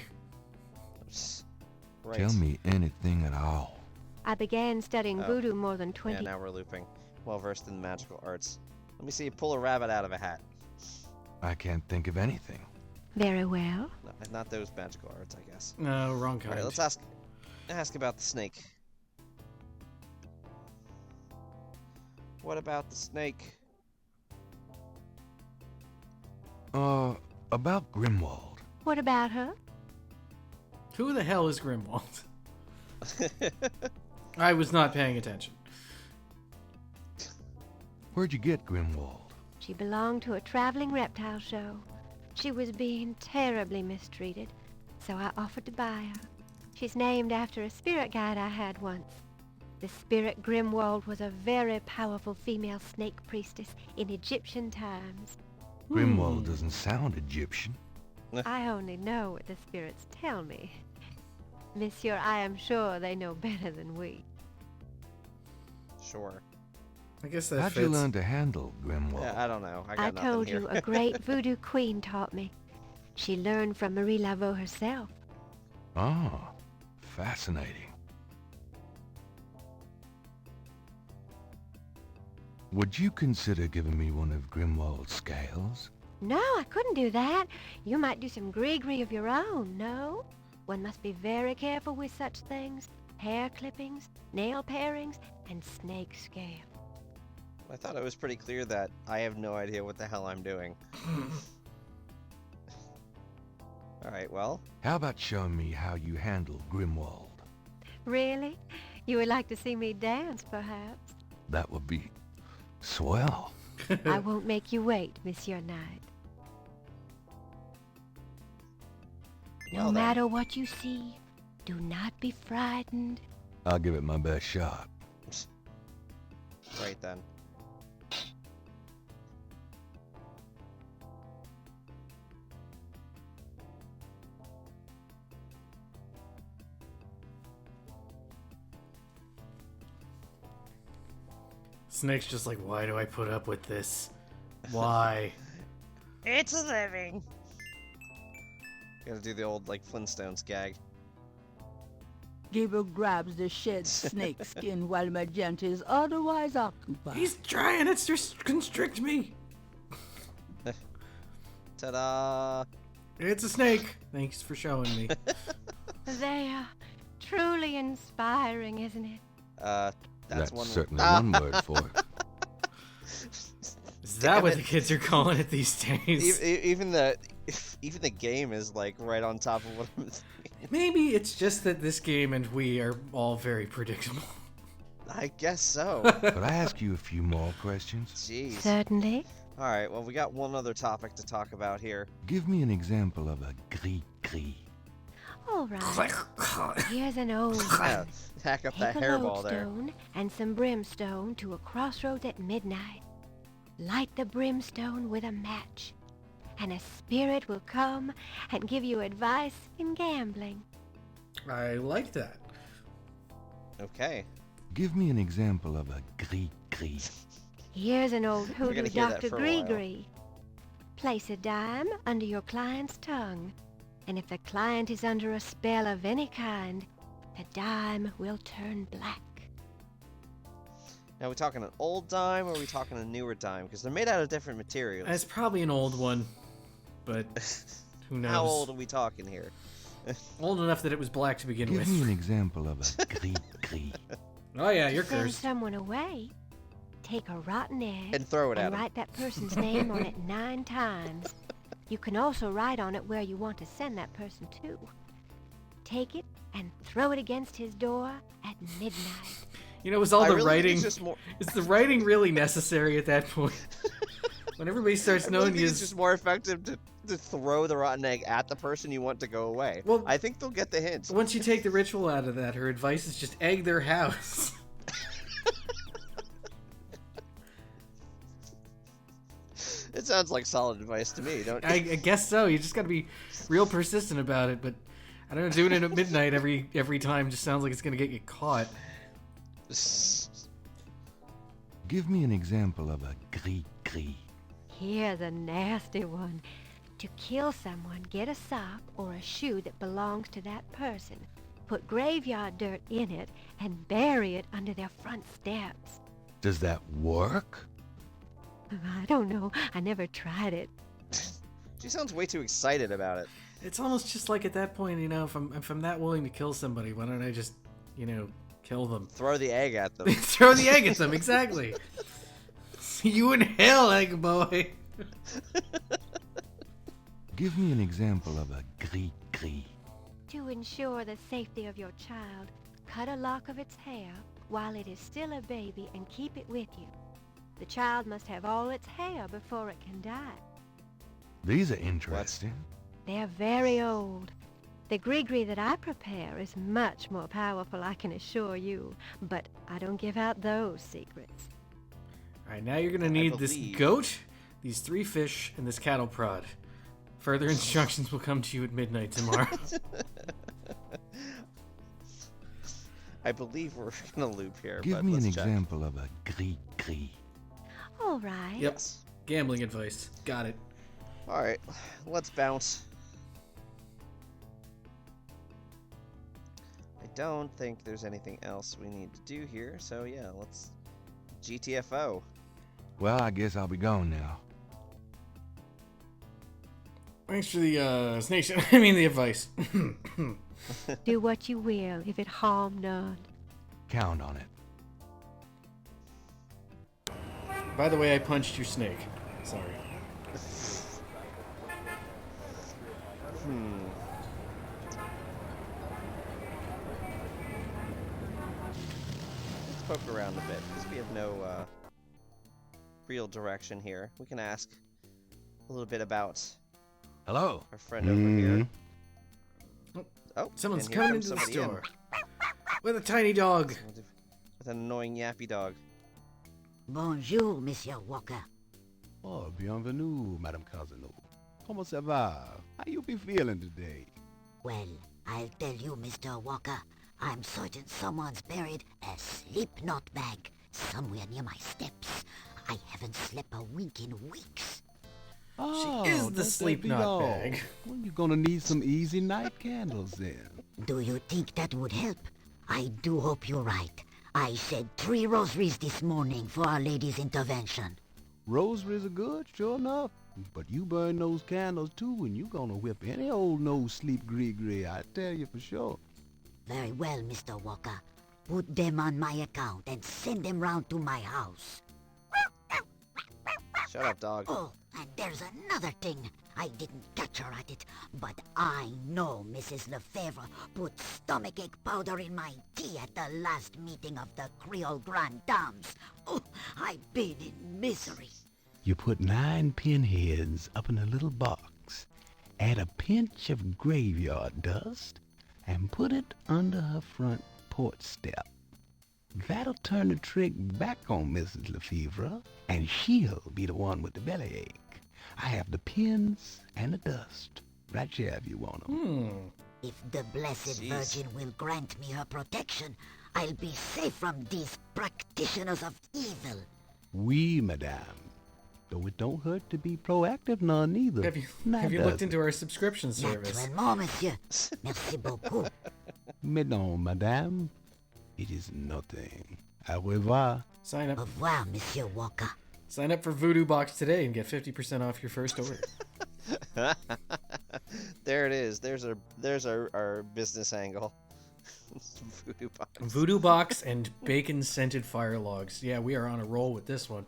Right. Tell me anything at all. I began studying Oh. voodoo more than Yeah, 20. now we're looping. Well versed in magical arts. Let me see you pull a rabbit out of a hat. I can't think of anything. Very well. No, not those magical arts, I guess. No, wrong kind. Alright, let's ask about the snake. What about the snake? About Grimwald. What about her? Who the hell is Grimwald? I was not paying attention. Where'd you get Grimwald? She belonged to a traveling reptile show. She was being terribly mistreated, so I offered to buy her. She's named after a spirit guide I had once. The spirit Grimwald was a very powerful female snake priestess in Egyptian times. Grimwald doesn't sound Egyptian. I only know what the spirits tell me. Monsieur, I am sure they know better than we. Sure. I guess that How'd fits. you learn to handle Grimwald? Yeah, I don't know. I I got nothing told here. you, a great voodoo queen taught me. She learned from Marie Laveau herself. Ah, fascinating. Would you consider giving me one of Grimwald's scales? No, I couldn't do that. You might do some gree-gree of your own, no? One must be very careful with such things. Hair clippings, nail parings, and snake scale. I thought it was pretty clear that I have no idea what the hell I'm doing. Alright, well. How about showing me how you handle Grimwald? Really? You would like to see me dance, perhaps? That would be swell. I won't make you wait, Monsieur Knight. Well No then. matter what you see, do not be frightened. I'll give it my best shot. Right then. Snake's just like, why do I put up with this? Why? It's a living. Gotta do the old, like, Flintstones gag. Gabriel grabs the shed snake skin while Magenta is otherwise occupied. He's trying to constrict me. Ta-da! It's a snake. Thanks for showing me. They are truly inspiring, isn't it? That's one certainly one word for it. Is that what the kids are calling it these days? Even the game is like right on top of what I'm saying. Maybe it's just that this game and we are all very predictable. I guess so. Could I ask you a few more questions? Jeez. Certainly. Alright, well, we got one other topic to talk about here. Give me an example of a gris-gris. All right. Here's an old Yeah, hack up that Take a hairball there. lodestone and some brimstone to a crossroads at midnight. Light the brimstone with a match, and a spirit will come and give you advice in gambling. I like that. Okay. Give me an example of a gris-gris. Here's an old We're hoodoo gonna hear that Dr. for a while. Gree-Gree. place a dime under your client's tongue. And if the client is under a spell of any kind, the dime will turn black. Now, are we talking an old dime or are we talking a newer dime? Because they're made out of different materials. It's probably an old one, but who knows? How old are we talking here? Old enough that it was black to begin Give with. me an example of a gris. Oh yeah, you're Send cursed. someone away. Take a rotten egg And throw it at and him. write that person's name on it 9 times. You can also write on it where you want to send that person to. Take it and throw it against his door at midnight. You know, was all the really think writing? it's just more... Is the writing really necessary at that point? When everybody starts I really knowing think you, it's just more effective to throw the rotten egg at the person you want to go away. Well, I think they'll get the hint. once you take the ritual out of that, her advice is just egg their house. It sounds like solid advice to me, don't I guess so. You just got to be real persistent about it. But I don't know, doing it at midnight every time just sounds like it's gonna get you caught. Give me an example of a gris. Here's a nasty one. To kill someone, get a sock or a shoe that belongs to that person. Put graveyard dirt in it and bury it under their front steps. Does that work? I don't know. I never tried it. She sounds way too excited about it. It's almost just like at that point, you know, if I'm that willing to kill somebody, why don't I just, you know, kill them? Throw the egg at them. Throw the egg at them, exactly. See you in hell, egg boy. Give me an example of a gris. To ensure the safety of your child, cut a lock of its hair while it is still a baby and keep it with you. The child must have all its hair before it can die. These are interesting. They're very old. The gree-gree that I prepare is much more powerful, I can assure you, but I don't give out those secrets. Alright, now you're gonna need this believe- goat, these 3 fish, and this cattle prod. Further instructions will come to you at midnight tomorrow. I believe we're gonna loop here. Give but me an let's check. example of a gris. All right. Yep. Gambling advice. Got it. Alright, let's bounce. I don't think there's anything else we need to do here, so yeah, let's GTFO. Well, I guess I'll be gone now. Thanks for the snakes. I mean the advice. Do what you will if it harm none. Count on it. By the way, I punched your snake. Sorry. Let's poke around a bit, because we have no real direction here. We can ask a little bit about Hello. our friend over here. Oh, Oh, someone's and here coming comes into the somebody in. store. With a tiny dog. With an annoying yappy dog. Bonjour, Monsieur Walker. Oh, bienvenue, Madame Casino. Comment ça va? How you be feeling today? Well, I'll tell you, Mr. Walker, I'm certain someone's buried a sleep knot bag somewhere near my steps. I haven't slept a wink in weeks. Oh, is the that sleep be knot all. bag. Well, you're gonna need some easy night candles then. Do you think that would help? I do hope you're right. I shed 3 rosaries this morning for Our Lady's intervention. Rosaries are good, sure enough. But you burn those candles too, and you gonna whip any old no-sleep gree-gree, I tell you for sure. Very well, Mr. Walker. Put them on my account and send them round to my house. Shut up, dog. Oh, and there's another thing. I didn't catch her at it, but I know Mrs. Lefebvre put stomachache powder in my tea at the last meeting of the Creole Grand Dames. Oh, I've been in misery. You put 9 pinheads up in a little box, add a pinch of graveyard dust, and put it under her front porch step. That'll turn the trick back on Mrs. Lefebvre, and she'll be the one with the bellyache. I have the pins and the dust right here if you want 'em. If the Blessed Jeez. Virgin will grant me her protection, I'll be safe from these practitioners of evil. Oui, madame. Though it don't hurt to be proactive none neither. Have you looked into our subscription service? Naturellement, monsieur. Merci beaucoup. Mais non, madame. It is nothing. Au revoir. Sign Au up. revoir, Monsieur Walker. Sign up for Voodoo Box today and get 50% off your first order. There it is. There's our business angle. Voodoo Box. Voodoo Box and bacon-scented fire logs. Yeah, we are on a roll with this one.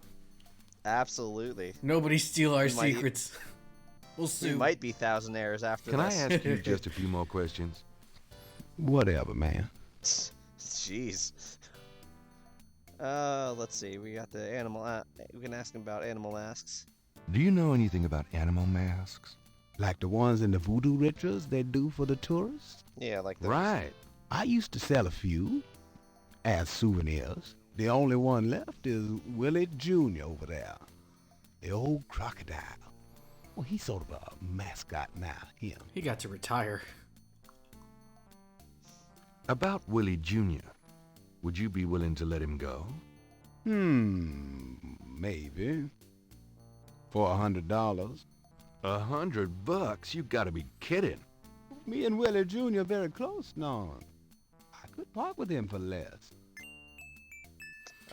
Absolutely. Nobody steal our We might- secrets. We'll We sue. might be thousandaires after Can I this. ask you just a few more questions? Whatever, man. Jeez. Let's see. We got the animal. We can ask him about animal masks. Do you know anything about animal masks? Like the ones in the voodoo rituals they do for the tourists? Yeah, like the. Right. I used to sell a few as souvenirs. The only one left is Willie Jr. over there. The old crocodile. Well, he's sort of a mascot now, him. He got to retire. About Willie Jr., would you be willing to let him go? Maybe. For $100. $100? You gotta be kidding. Me and Willie Jr. very close now. I could part with him for less.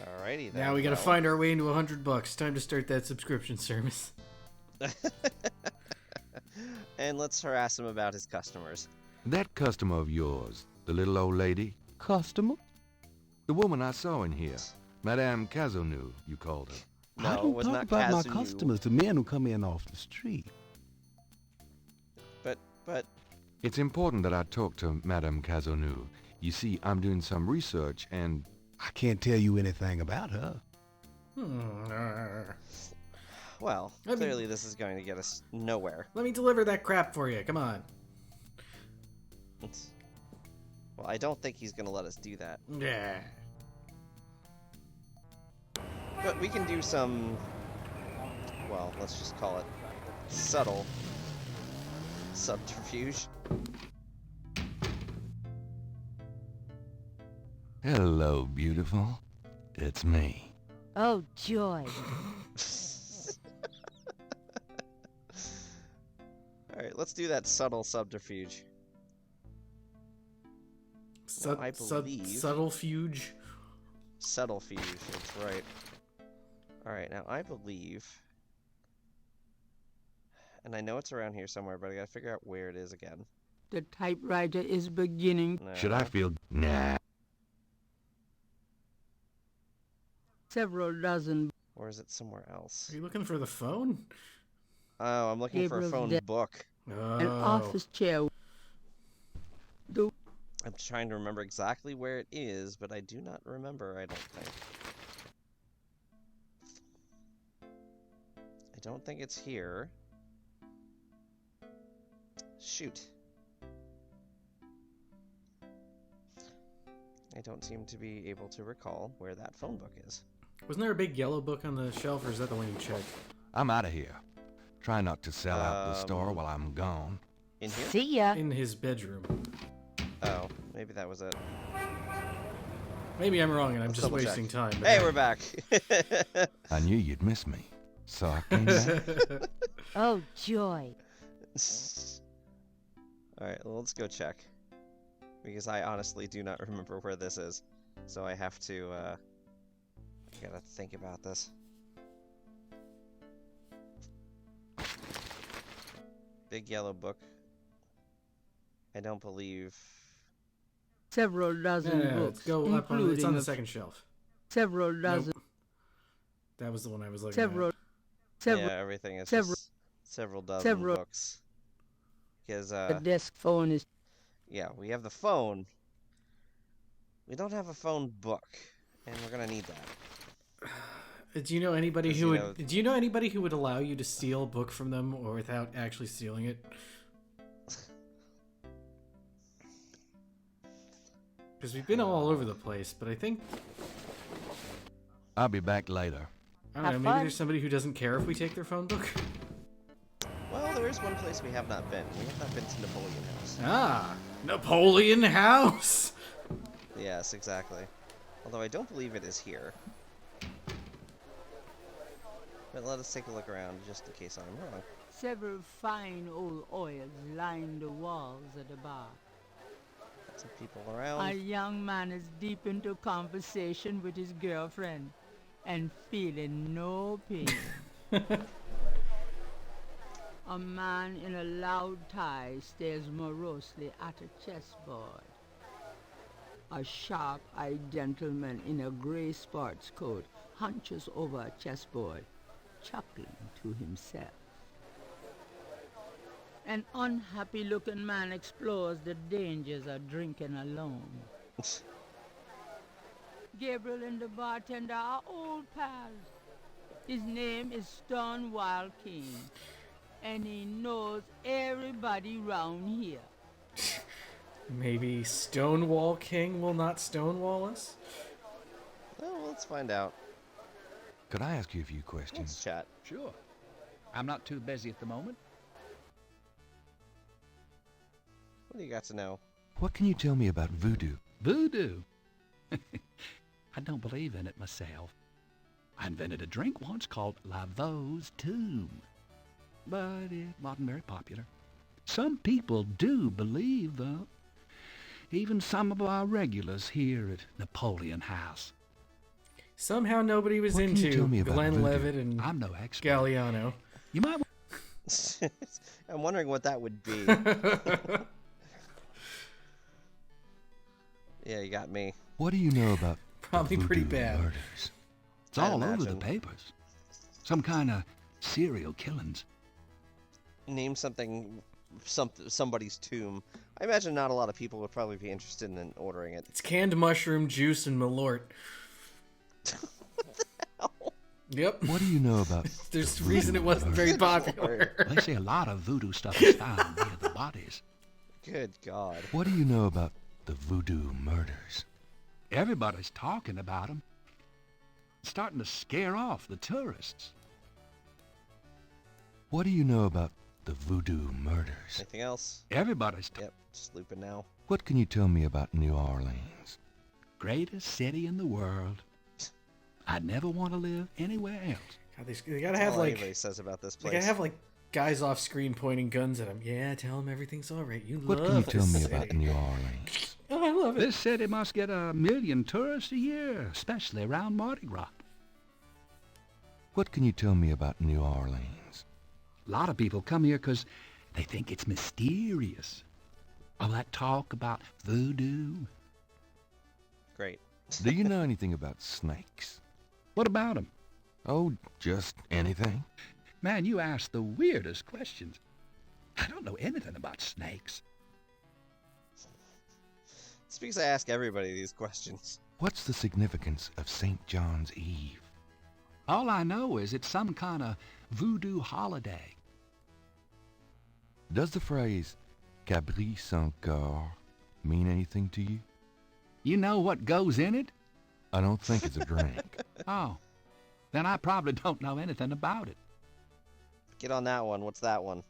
Alrighty then. Now we gotta well. find our way into $100. Time to start that subscription service. And let's harass him about his customers. That customer of yours, the little old lady, Customer? the woman I saw in here, Madame Cazonou, you called her. No, I it don't was talk not about my Kazoo. customers to men who come in off the street. But It's important that I talk to Madame Cazonou. You see, I'm doing some research and... I can't tell you anything about her. well, I mean- clearly this is going to get us nowhere. Let me deliver that crap for you. Come on. Well, I don't think he's going to let us do that. Yeah. But we can do some, well, let's just call it subtle subterfuge. Hello, beautiful. It's me. Oh, joy. Alright, let's do that subtle subterfuge. I believe- Subtlefuge. Subtlefuge, that's right. Alright, now I believe... And I know it's around here somewhere, but I gotta figure out where it is again. The typewriter is beginning. No. Should I feel... Nah. Several dozen. Or is it somewhere else? Are you looking for the phone? Oh, I'm looking for a Gabriel's phone dead. book. An Oh. office chair. I'm trying to remember exactly where it is, but I do not remember, I don't think. I don't think it's here. Shoot. I don't seem to be able to recall where that phone book is. Wasn't there a big yellow book on the shelf, or is that the one you checked? I'm out of here. Try not to sell out the store Um, while I'm gone. In here? See ya. In his bedroom. Oh, maybe that was it. Maybe I'm wrong and I'm Let's just double check. wasting time. but Hey, I- we're back! I knew you'd miss me. So I came back. Oh, joy. Alright, well, let's go check. Because I honestly do not remember where this is. So I have to, I gotta think about this. Big yellow book. I don't believe... Several No, dozen no, no, books, let's go up on, it's including on the a- second shelf. several dozen. Nope. That was the one I was looking Several. at. Several. Yeah, everything is several- just several dozen several- books. Because, The desk phone is. yeah, we have the phone. We don't have a phone book. And we're gonna need that. Do you know anybody 'Cause, who you would? know- Do you know anybody who would allow you to steal a book from them, or without actually stealing it? Because we've been all over the place, but I think I'll be back later. I don't Have know. Maybe fun. there's somebody who doesn't care if we take their phone book. Well, there is one place we have not been. We have not been to Napoleon House. Ah, Napoleon House. Yes, exactly. Although I don't believe it is here. But let us take a look around just in case I'm wrong. Several fine old oils line the walls of the bar. Got some people A around. young man is deep into conversation with his girlfriend and feeling no pain. A man in a loud tie stares morosely at a chessboard. A sharp-eyed gentleman in a gray sports coat hunches over a chessboard, chuckling to himself. An unhappy-looking man explores the dangers of drinking alone. Gabriel and the bartender are old pals. His name is Stonewall King, and he knows everybody round here. Maybe Stonewall King will not stonewall us? Well, let's find out. Could I ask you a few Let's questions? chat. Sure. I'm not too busy at the moment. What do you got to know? What can you tell me about voodoo? Voodoo? I don't believe in it myself. I invented a drink once called Laveau's Tomb, but it wasn't very popular. Some people do believe, though. Even some of our regulars here at Napoleon House. Somehow nobody was What can you into tell me about Glenn voodoo? Levitt and I'm no expert. Galliano. You might I'm wondering what that would be. Yeah, you got me. What do you know about Probably the pretty voodoo bad. murders? It's I'd all over the imagine. papers. Some kind of serial killings. Name somebody's tomb. I imagine not a lot of people would probably be interested in ordering it. It's canned mushroom juice and Malort. Yep. What do you know about There's the a reason it voodoo wasn't very murders? popular. They say a lot of voodoo stuff is found near the bodies. Good God. What do you know about the voodoo murders? Everybody's talking about them. It's starting to scare off the tourists. What do you know about the voodoo murders? Anything else? Everybody's Yep, just looping now. What can you tell me about New Orleans? greatest city in the world. I'd never want to live anywhere else. God, they gotta That's have all like anybody says about this they place. gotta have like guys off screen pointing guns at him. Yeah, tell him everything's all right. You What love can you tell this me city. about New Orleans? Oh, I love it. This city must get 1 million tourists a year, especially around Mardi Gras. What can you tell me about New Orleans? A lot of people come here because they think it's mysterious. All that talk about voodoo. Great. Do you know anything about snakes? What about them? Oh, just anything. Man, you ask the weirdest questions. I don't know anything about snakes. It's because I ask everybody these questions. What's the significance of St. John's Eve? All I know is it's some kind of voodoo holiday. Does the phrase Cabri sans corps mean anything to you? You know what goes in it? I don't think it's a drink. Oh, then I probably don't know anything about it. Get on that one. What's that one?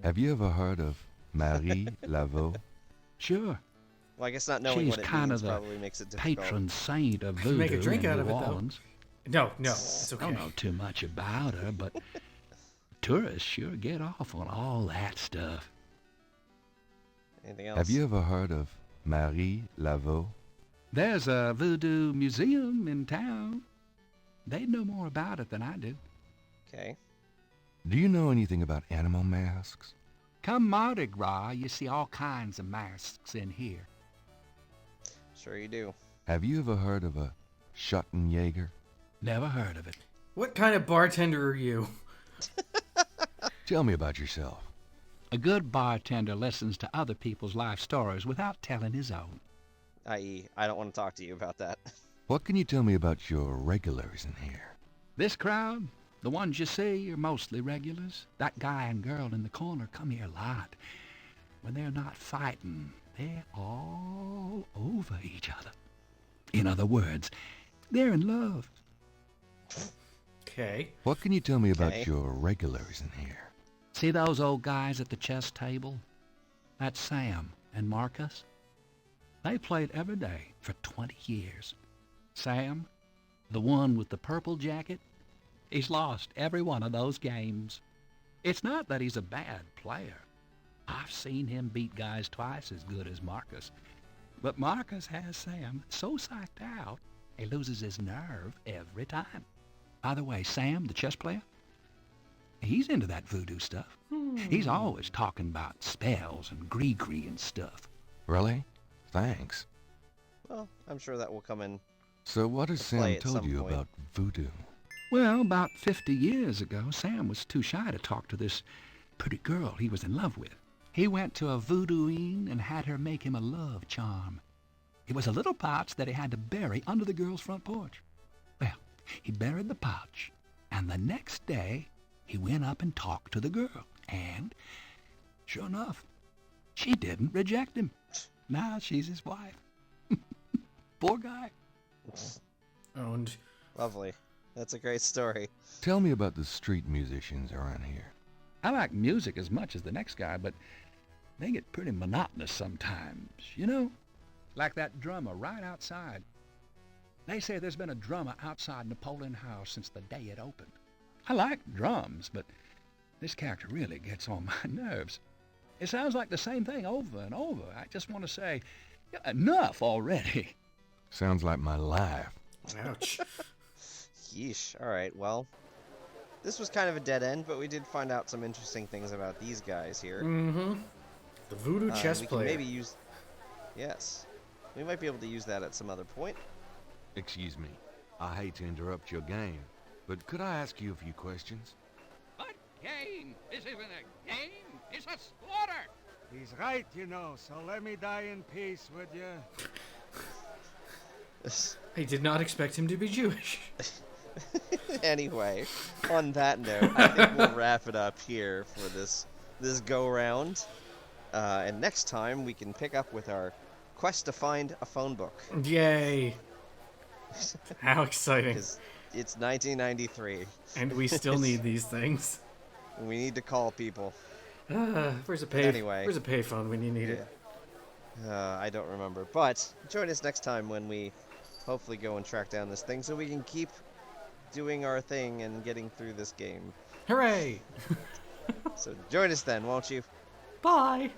Have you ever heard of Marie Laveau? Sure, Well, I guess not knowing she's what it kind means of the probably makes it difficult. patron saint of can voodoo make a drink in out New of it, though. Orleans. No, it's I okay. don't know too much about her, but tourists sure get off on all that stuff. Anything else? Have you ever heard of Marie Laveau? There's a voodoo museum in town. They'd know more about it than I do. Okay. Do you know anything about animal masks? Come Mardi Gras, you see all kinds of masks in here. Sure you do. Have you ever heard of a Schottenjäger? Never heard of it. What kind of bartender are you? Tell me about yourself. A good bartender listens to other people's life stories without telling his own. I.e., I don't want to talk to you about that. What can you tell me about your regulars in here? This crowd, the ones you see, are mostly regulars. That guy and girl in the corner come here a lot. When they're not fighting, they're all over each other. In other words, they're in love. Okay. What can you tell me about Okay. your regulars in here? See those old guys at the chess table? That's Sam and Marcus. They played every day for 20 years. Sam The one with the purple jacket? He's lost every one of those games. It's not that he's a bad player. I've seen him beat guys twice as good as Marcus. But Marcus has Sam so psyched out, he loses his nerve every time. By the way, Sam, the chess player, he's into that voodoo stuff. He's always talking about spells and gree-gree and stuff. Really? Thanks. Well, I'm sure that will come in. So what has Play Sam at told some you point. about voodoo? Well, about 50 years ago, Sam was too shy to talk to this pretty girl he was in love with. He went to a voodooine and had her make him a love charm. It was a little pouch that he had to bury under the girl's front porch. Well, he buried the pouch, and the next day he went up and talked to the girl. And, sure enough, she didn't reject him. Now she's his wife. Poor guy. Owned. Lovely. That's a great story. Tell me about the street musicians around here. I like music as much as the next guy, but they get pretty monotonous sometimes, you know? Like that drummer right outside. They say there's been a drummer outside Napoleon House since the day it opened. I like drums, but this character really gets on my nerves. It sounds like the same thing over and over. I just want to say, enough already. Sounds like my life. Ouch. Yeesh. Alright, well. This was kind of a dead end, but we did find out some interesting things about these guys here. Mm-hmm. The voodoo chess we player. can maybe use... Yes. We might be able to use that at some other point. Excuse me. I hate to interrupt your game, but could I ask you a few questions? What game? This isn't a game. It's a slaughter. He's right, you know, so let me die in peace, would you? I did not expect him to be Jewish. Anyway, on that note, I think we'll wrap it up here for this go-round. And next time, we can pick up with our quest to find a phone book. Yay. How exciting. It's 1993. And we still need these things. We need to call people. Where's a Anyway. payphone when you need it? I don't remember. But join us next time when we hopefully go and track down this thing so we can keep doing our thing and getting through this game. Hooray! So join us then, won't you? Bye!